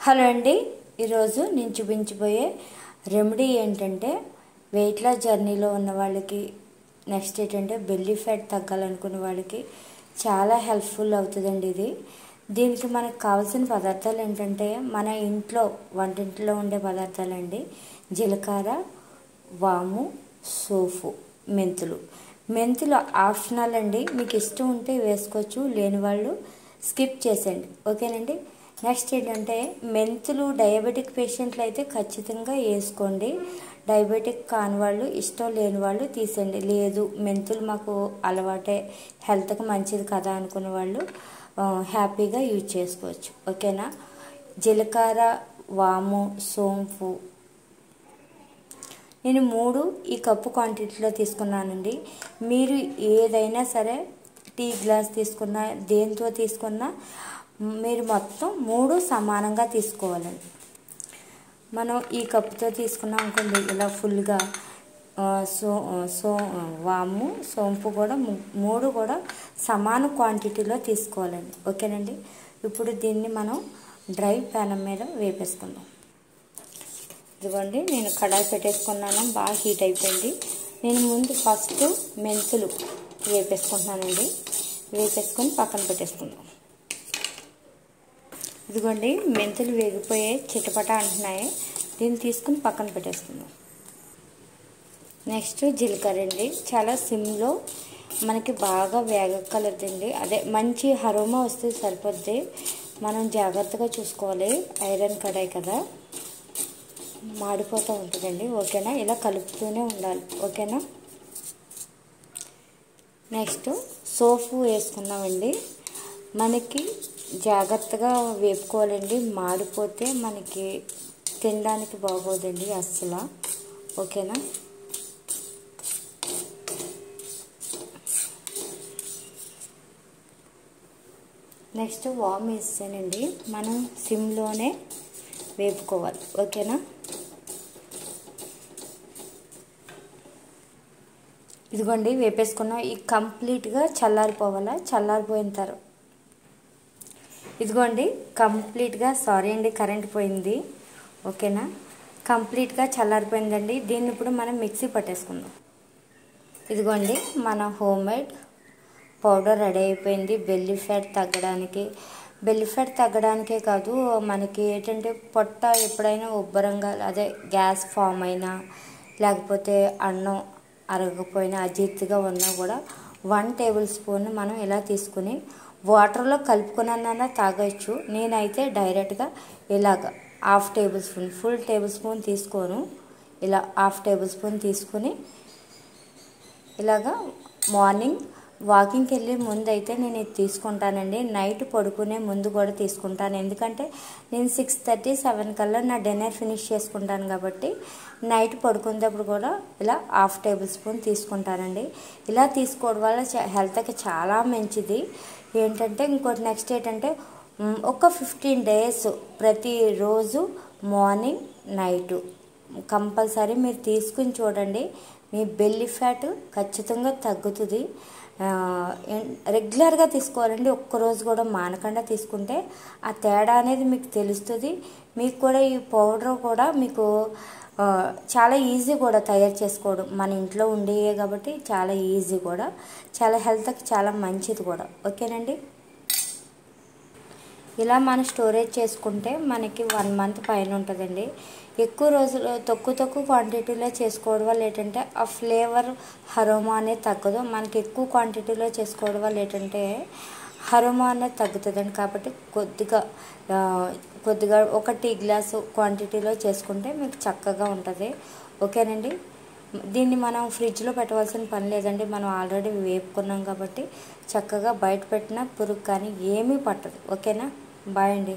Hello అండి, ఈరోజు నేను చూపించబోయే రెమెడీ ఏంటంటే వెయిట్ లాస్ జర్నీలో ఉన్న వాళ్ళకి, నెక్స్ట్ ఏంటంటే బెల్లీ ఫ్యాట్ తగ్గాలనుకునే వాళ్ళకి చాలా హెల్ప్ఫుల్ అవుతుందండి. దీనికి మనకు కావాల్సిన పదార్థాలు ఏంటంటే మన ఇంట్లో వంటింట్లో ఉండే పదార్థాలండి. జీలకర్ర, వాము, సోపు, మెంతులు ఆప్షనల్ అండి. మీకు ఇష్టం ఉంటే వేసుకోవచ్చు, లేని వాళ్ళు స్కిప్ చేసేయండి, ఓకేనండి. నెక్స్ట్ ఏంటంటే మెంతులు డయాబెటిక్ పేషెంట్లు అయితే ఖచ్చితంగా వేసుకోండి. డయాబెటిక్ కాని వాళ్ళు, ఇష్టం లేని వాళ్ళు తీసేయండి. లేదు మెంతులు మాకు అలవాటే, హెల్త్కి మంచిది కదా అనుకునే వాళ్ళు హ్యాపీగా యూజ్ చేసుకోవచ్చు, ఓకేనా. జీలకర్ర, వాము, సోంపు నేను 3 ఈ కప్పు క్వాంటిటీలో తీసుకున్నానండి. మీరు ఏదైనా సరే టీ గ్లాస్ తీసుకున్నా, దేంతో తీసుకున్నా మీరు మొత్తం 3 సమానంగా తీసుకోవాలండి. మనం ఈ కప్పుతో తీసుకున్నాం అనుకోండి, ఇలా ఫుల్గా వాము, సోంపు కూడా 3 కూడా సమాన క్వాంటిటీలో తీసుకోవాలండి, ఓకేనండి. ఇప్పుడు దీన్ని మనం డ్రై ప్యాన్ మీద వేపేసుకుందాం. ఇదిగోండి, నేను కడాయి పెట్టేసుకున్నాను, బాగా హీట్ అయిపోయింది. నేను ముందు ఫస్ట్ మెంతులు వేపేసుకుంటున్నానండి. వేపేసుకొని పక్కన పెట్టేసుకుందాం. ఇదిగోండి, మెంతులు వేగిపోయే చిటపట అంటున్నాయి. దీన్ని తీసుకుని పక్కన పెట్టేసుకుందాం. నెక్స్ట్ జీలకర్ర అండి, చాలా సిమ్లో మనకి బాగా వేగక్కర్లేదండి. అదే మంచి అరోమా వస్తే సరిపోద్ది. మనం జాగ్రత్తగా చూసుకోవాలి, ఐరన్ కడాయి కదా, మాడిపోతూ ఉంటుందండి, ఓకేనా. ఇలా కలుపుతూనే ఉండాలి, ఓకేనా. నెక్స్ట్ సోపు వేసుకున్నామండి. మనకి జాగ్రత్తగా వేపుకోవాలండి, మాడిపోతే మనకి తినడానికి బాగోదండి అస్సలు, ఓకేనా. నెక్స్ట్ వామ్ వేసానండి. మనం సిమ్లోనే వేపుకోవాలి, ఓకేనా. ఇదిగోండి, వేపేసుకున్నాం. ఈ కంప్లీట్గా చల్లారిపోవాలా. చల్లారిపోయిన తర్వాత ఇదిగోండి కంప్లీట్గా, సారీ అండి కరెంట్ పోయింది, ఓకేనా. కంప్లీట్గా చల్లారిపోయిందండి. దీన్ని ఇప్పుడు మనం మిక్సీ పట్టేసుకుందాం. ఇదిగోండి, మన హోమ్మేడ్ పౌడర్ రెడీ అయిపోయింది. బెల్లీ ఫ్యాట్ తగ్గడానికే కాదు, మనకి ఏంటంటే పొట్ట ఎప్పుడైనా ఉబ్బరంగా, అదే గ్యాస్ ఫామ్ అయినా, లేకపోతే అన్నం అరగకపోయినా, అజీర్తిగా ఉన్నా కూడా 1 టేబుల్ స్పూన్ మనం ఇలా తీసుకుని వాటర్లో కలుపుకున్నా తాగొచ్చు. నేనైతే డైరెక్ట్గా ఇలాగ 1/2 table spoon, full table spoon తీసుకోను, ఇలా 1/2 టేబుల్ స్పూన్ తీసుకుని ఇలాగా మార్నింగ్ వాకింగ్కి వెళ్ళే ముందు అయితే నేను ఇది తీసుకుంటానండి. నైట్ పడుకునే ముందు కూడా తీసుకుంటాను, ఎందుకంటే నేను 6:30, 7 కల్లా నా డిన్నర్ ఫినిష్ చేసుకుంటాను కాబట్టి నైట్ పడుకునేటప్పుడు కూడా ఇలా 1/2 టేబుల్ స్పూన్ తీసుకుంటానండి. ఇలా తీసుకోవడం వల్ల హెల్త్కి చాలా మంచిది. ఏంటంటే ఇంకోటి నెక్స్ట్ ఏంటంటే ఒక 15 డేస్ ప్రతిరోజు మార్నింగ్ నైటు కంపల్సరీ మీరు తీసుకుని చూడండి. మీ బెల్లీ ఫ్యాట్ ఖచ్చితంగా తగ్గుతుంది. రెగ్యులర్గా తీసుకోవాలండి, ఒక్కరోజు కూడా మానకుండా తీసుకుంటే ఆ తేడా అనేది మీకు తెలుస్తుంది. మీకు కూడా ఈ పౌడర్ కూడా మీకు చాలా ఈజీ కూడా తయారు చేసుకోవడం, మన ఇంట్లో ఉండేవే కాబట్టి చాలా ఈజీ కూడా, చాలా హెల్త్కి చాలా మంచిది కూడా, ఓకేనండి. ఇలా మనం స్టోరేజ్ చేసుకుంటే మనకి 1 మంత్ పైన ఉంటుందండి. ఎక్కువ రోజులు తక్కువ క్వాంటిటీలో చేసుకోవడం వల్ల ఏంటంటే ఆ ఫ్లేవర్, అరోమా అనేది తగ్గదు. మనకి ఎక్కువ క్వాంటిటీలో చేసుకోవడం వల్ల ఏంటంటే అరోమా అనేది తగ్గుతుందండి. కాబట్టి కొద్దిగా 1 టీ గ్లాసు క్వాంటిటీలో చేసుకుంటే మీకు చక్కగా ఉంటుంది, ఓకేనండి. దీన్ని మనం ఫ్రిడ్జ్లో పెట్టవలసిన పని లేదండి. మనం ఆల్రెడీ వేపుకున్నాం కాబట్టి చక్కగా బయట పెట్టిన పురుగు కానీ ఏమీ పట్టదు, ఓకేనా. బాయ్ అండి.